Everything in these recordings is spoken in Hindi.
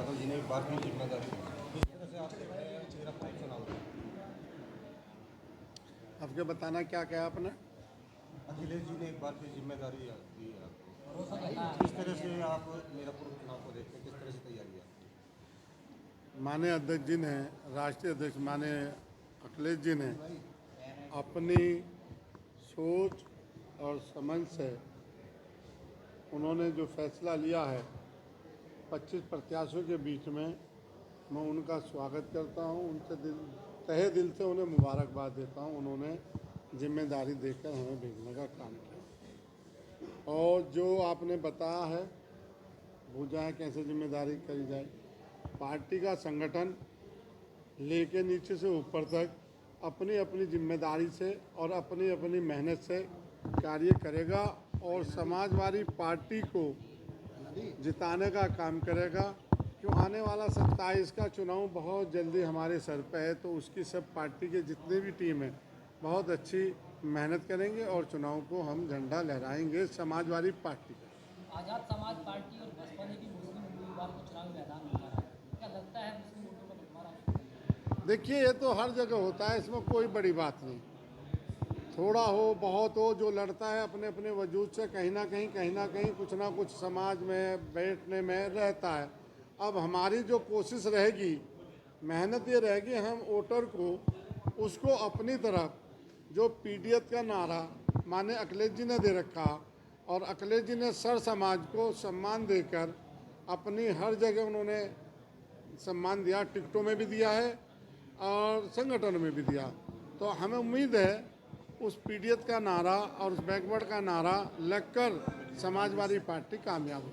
यादव जी ने एक बार फिर जिम्मेदारी दी। किस तरह से आप देखते हैं मेरा पूरा चुनाव? आपके बताना क्या क्या आपने? अखिलेश जी ने एक बार फिर जिम्मेदारी दी है आपको। किस तरह से आप मेरा पूर्व चुनाव को देखते हैं, किस तरह से तैयारी है आपकी? माननीय अध्यक्ष जी ने, राष्ट्रीय अध्यक्ष माननीय अखिलेश जी ने अपनी सोच और समझ से उन्होंने जो फैसला लिया है 25 प्रत्याशियों के बीच में, मैं उनका स्वागत करता हूं। उनसे तहे दिल से उन्हें मुबारकबाद देता हूं। उन्होंने जिम्मेदारी देकर हमें भेजने का काम किया। और जो आपने बताया है, भूजा है कैसे जिम्मेदारी करी जाए। पार्टी का संगठन लेके नीचे से ऊपर तक अपनी अपनी जिम्मेदारी से और अपनी अपनी मेहनत से कार्य करेगा और समाजवादी पार्टी को जिताने का काम करेगा। क्यों आने वाला 27 का चुनाव बहुत जल्दी हमारे सर पे है, तो उसकी सब पार्टी के जितने भी टीम हैं बहुत अच्छी मेहनत करेंगे और चुनाव को हम झंडा लहराएंगे समाजवादी पार्टी का। आज़ाद समाज पार्टी और बसपा ने भी मुस्लिम उम्मीदवार को चुनावी मैदान में उतारा है। क्या लगता है मुस्लिम वोटों का बंटवारा? देखिए, ये तो हर जगह होता है, इसमें कोई बड़ी बात नहीं। थोड़ा हो बहुत हो, जो लड़ता है अपने अपने वजूद से कहीं ना कहीं कुछ ना कुछ समाज में बैठने में रहता है। अब हमारी जो कोशिश रहेगी, मेहनत ये रहेगी, हम वोटर को उसको अपनी तरफ जो पीडीएफ का नारा माने अखिलेश जी ने दे रखा और अखिलेश जी ने सर समाज को सम्मान देकर अपनी हर जगह उन्होंने सम्मान दिया, टिकटों में भी दिया है और संगठन में भी दिया। तो हमें उम्मीद है उस पीडीएफ का नारा और उस बैकवर्ड का नारा लगकर समाजवादी पार्टी कामयाब हो।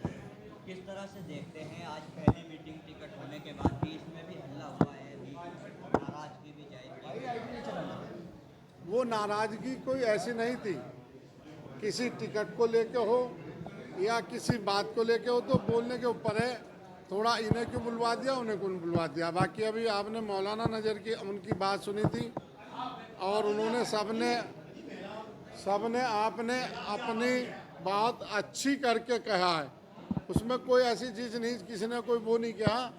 किस तरह से देखते हैं आज पहली मीटिंग टिकट होने के बाद भी इसमें भी हल्ला हुआ है, नाराजगी भी जाएगी? वो नाराजगी कोई ऐसी नहीं थी, किसी टिकट को लेके हो या किसी बात को लेके हो तो बोलने के ऊपर है। थोड़ा इन्हें क्यों बुलवा दिया, उन्हें क्यों बुलवा दिया। बाकी अभी आपने मौलाना नज़र की उनकी बात सुनी थी और उन्होंने सबने आपने अपनी बात अच्छी करके कहा है, उसमें कोई ऐसी चीज़ नहीं, किसी ने कोई वो नहीं कहा।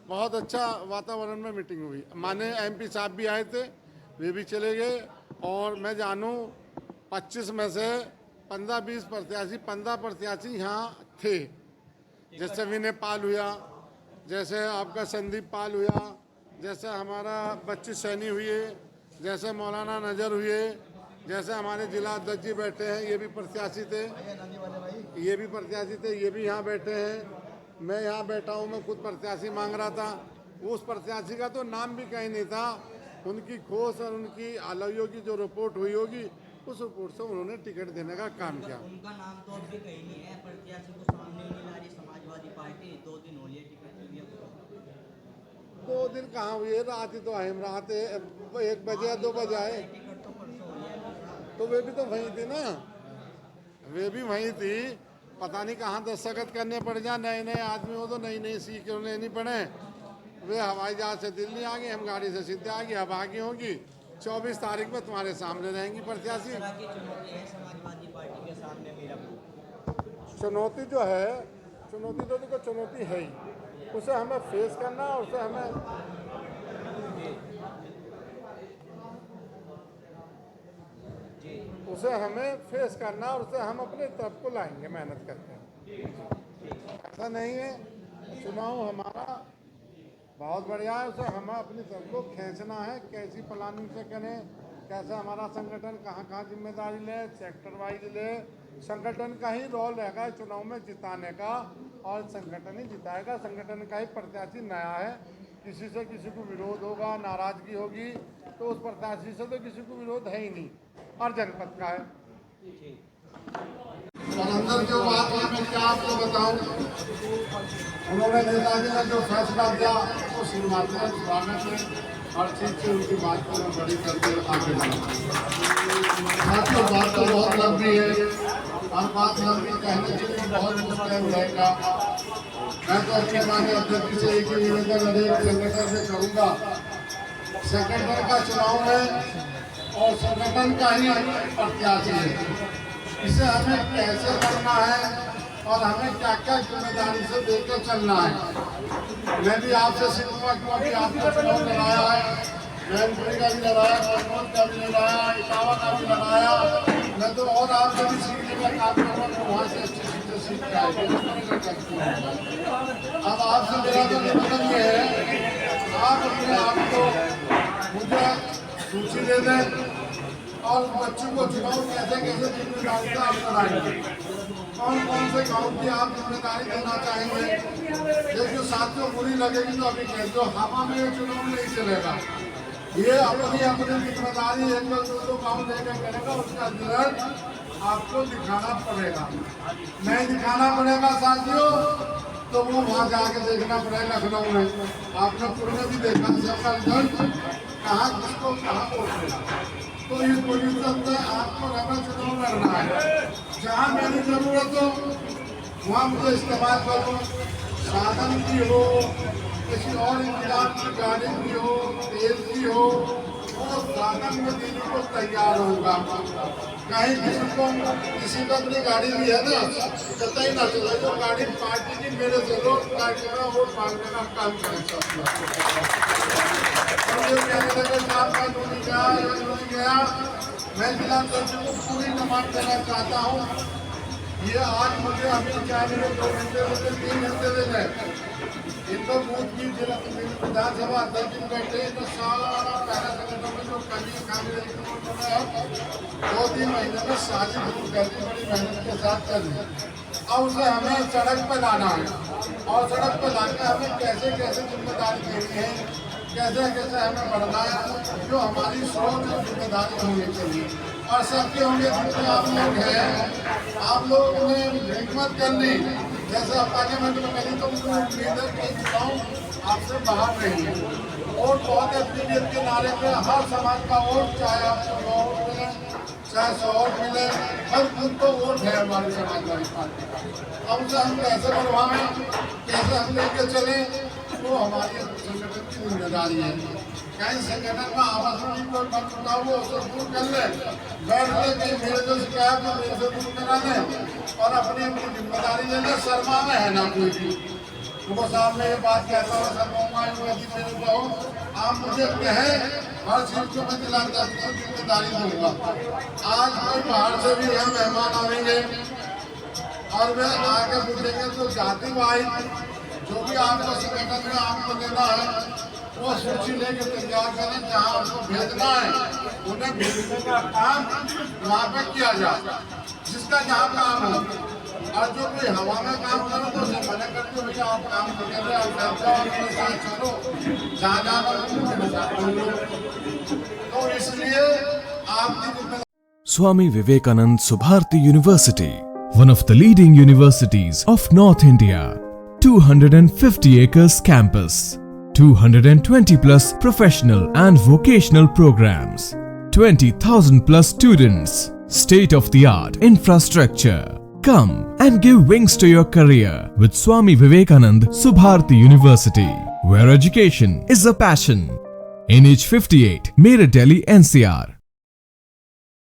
बहुत अच्छा वातावरण में मीटिंग हुई। माने एमपी साहब भी आए थे, वे भी चले गए और मैं जानूँ 25 में से 15-20 प्रत्याशी 15 प्रत्याशी यहाँ थे। जैसे विनय पाल हुआ, जैसे आपका संदीप पाल हुआ, जैसे हमारा बच्ची सैनी हुए, जैसे मौलाना नज़र हुए, जैसे हमारे जिला अध्यक्ष जी बैठे हैं, ये भी प्रत्याशी थे, ये भी प्रत्याशी थे, ये भी यहाँ बैठे हैं। मैं यहाँ बैठा हूँ, मैं खुद प्रत्याशी मांग रहा था। उस प्रत्याशी का तो नाम भी कहीं नहीं था। उनकी खोज और उनकी आलइयों की जो रिपोर्ट हुई होगी, उस रिपोर्ट से उन्होंने टिकट देने का काम किया। उनका नाम तो अभी कहीं नहीं है, प्रत्याशी को सामने नहीं ला रही समाजवादी पार्टी। 2 दिन हो लिए टिकट के लिए। 2 दिन कहाँ हुए, रात ही तो आए हम, रात 1 बजे या 2 बजे आए। टिकट तो परसों हुई है। तो वे भी तो वहीं थी ना, वे भी वहीं थी। पता नहीं कहाँ दस्तखत करने पड़ जाए, नए नए आदमी हो तो नई नई सीख लेनी पड़े। वे हवाई जहाज से दिल्ली आ गए, हम गाड़ी से सीधे आ गए। अब आगे होगी 24 तारीख में तुम्हारे सामने रहेंगी प्रत्याशी। किस तरह की चुनौती है समाजवादी पार्टी के सामने? मेरा चुनौती जो है, चुनौती तो देखो चुनौती है ही, उसे हमें फेस करना, उसे हमें फेस करना और उसे हम अपने तरफ को लाएंगे मेहनत करके। ऐसा नहीं है, चुनाव हमारा बहुत बढ़िया है, उसे हमें अपनी तरफ को खींचना है। कैसी प्लानिंग से करें, कैसे हमारा संगठन कहाँ कहाँ जिम्मेदारी ले, सेक्टर वाइज ले। संगठन का ही रोल रहेगा चुनाव में जिताने का और संगठन ही जिताएगा। संगठन का ही प्रत्याशी नया है, किसी से किसी को विरोध होगा, नाराजगी होगी तो उस प्रत्याशी से तो किसी को विरोध है ही नहीं, हर जनपद का है। और अंदर जो बात है मैं क्या आपको बताऊं, उन्होंने नेताजी ने जो फैसला दिया वो श्रीमात्मक स्वागत है। हर चीज से उनकी बात को मैं बड़ी करके आगे बढ़ा। साथियों, बात तो बहुत लंबी है और बात लंबी कहने के लिए बहुत मुश्किल रहेगा। मैं तो अपने माननीय अध्यक्ष से एक ही निवेदन अनेक संगठन से करूँगा, संगठन का चुनाव है और संगठन का ही प्रत्याशी है। इसे हमें कैसे करना है, और हमें क्या क्या जिम्मेदारी से देकर चलना है। मैं भी आपसे सीखूंगा, क्योंकि आपने चुनाव लड़ाया है, मैनपुरी का भी लड़ाया, कन्नौज का भी लड़ाया, इटावा का भी लड़ाया। मैं तो और आपसे भी सीखने का काम करूँगा तो वहाँ से अच्छी चीज़ें सीख के आएगी। अब आपसे मेरा तो निवेदन ये है, आप अपने आप को मुझे सूची दे दें और बच्चों को चुनाव कैसे कैसे जिम्मेदारी से आप कराएंगे, कौन से गाँव की आप जिम्मेदारी देना चाहेंगे। देखिए साथियों, बुरी लगेगी तो अभी कह दो, हवा में ये चुनाव नहीं चलेगा। ये अपनी जिम्मेदारी एक दो गाँव लेकर करेगा, उसका रिजल्ट आपको दिखाना पड़ेगा। नहीं दिखाना पड़ेगा साथियों तो वो वहाँ जाके देखना पड़ेगा लखनऊ में। आपने पूरे भी देखा सबका रिजल्ट कहाँ किसको कहाँ पहुँचेगा। तो इस पोजीशन से आपको रबा चुनाव लड़ना है। जहाँ मेरी जरूरत हो वहाँ मुझे इस्तेमाल करो, साधन की हो, किसी और इंतजाम की गाड़ी की हो, तेल की हो, वो साधन में देने को तैयार होगा। कहीं किसी को अपनी गाड़ी भी है ना, कतई ना चले जो गाड़ी पार्टी की मेरे से रोज पार्टी का वोट मांगने का काम करें। गया मैं जिला अध्यक्ष को पूरी कमान देना चाहता हूँ। ये आज मुझे अभी चाहे 2 घंटे से 3 घंटे दे गए, इनको बूथ की जिला विधानसभा अध्यक्ष बैठे तो सारा पहला संगठन में जो कमी खामी रही 2-3 महीने में सारी दूर कर दी, बड़ी मेहनत के साथ कर दी। अब उसे हमें सड़क पर लाना है और सड़क पर लाकर हमें कैसे कैसे जिम्मेदारी देनी है, कैसे कैसे हमें बढ़ना है, जो हमारी सोच और जिम्मेदारी होनी चाहिए। और सबके होंगे जितने आप लोग हैं, आप लोगों ने हिम्मत करनी, जैसे आप पार्लियामेंट में करी तो उनको उम्मीद है कि चुनाव आपसे बाहर नहीं है। वोट बहुत अहमियत के नारे पे हर समाज का वोट, चाहे आपको 100 वोट मिले चाहे 100 वोट मिले, हर खुद को वोट है हमारी समाजवादी पार्टी का। अब उसे हम कैसे बढ़वाएं, कैसे हम लेके चलें, वो हमारी संगठन की जिम्मेदारी है। कहीं संगठन में आपस में कोई मत चुका वो उसे दूर कर ले, बैठ ले, कहीं मेरे जो शिकायत है मेरे से दूर करा ले और अपनी अपनी जिम्मेदारी ले ले। शर्मा में है ना कोई भी, वो सामने ये बात कहता हूँ शर्माऊंगा यदि मेरे को आप मुझे कहें हर चीज को मैं दिलाता जिम्मेदारी दूंगा। आज कोई बाहर से भी यहाँ मेहमान आएंगे और वे आके पूछेंगे तो जाति वाइज जो भी आपको संगठन में आपको देना है वो सूची लेकर तैयार करें, जहाँ आपको भेजना है उन्हें भेजने का काम वहाँ पे किया जाए, जिसका जहाँ काम हो। और जो कोई हवा में काम करो तो उसे मना करते भैया आप काम कर रहे, आप साथ चलो, जहाँ जाना। तो इसलिए आपकी Swami Vivekanand Subharti University, one of the leading universities of North India. 250 acres campus, 220 plus professional and vocational programs, 20,000 plus students, state of the art infrastructure. Come and give wings to your career with Swami Vivekanand Subharti University, where education is a passion. NH 58, Meerut, Delhi, NCR.